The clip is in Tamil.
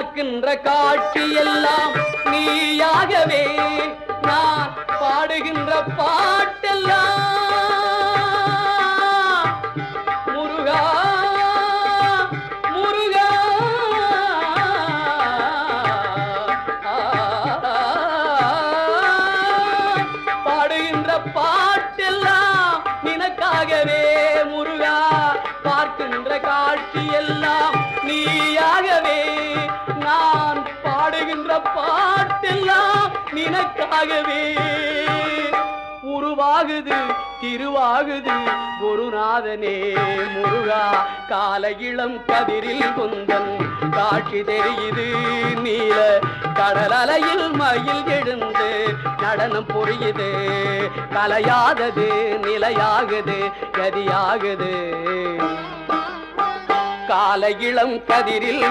பார்க்கின்ற காட்சி எல்லாம் நீயாகவே நான் பாடுகின்ற பாட்டெல்லாம் முருகா முருகா பாடுகின்ற பாட்டெல்லாம் நினக்காகவே முருகா பார்க்கின்ற காட்சி எல்லாம் நீயாகவே நான் பாடுகின்ற பாட்டெல்லாம் நினக்காகவே உருவாகுது திருவாகுது குருநாதனே முருகா கால இளம் கதிரில் குந்தன் காட்சி தெரியுது நீல கடல் அலையில் மயில் எழுந்து நடனம் புரியுது கலையாதது நிலையாகுது கதியாகுது கால இளம் கதிரில்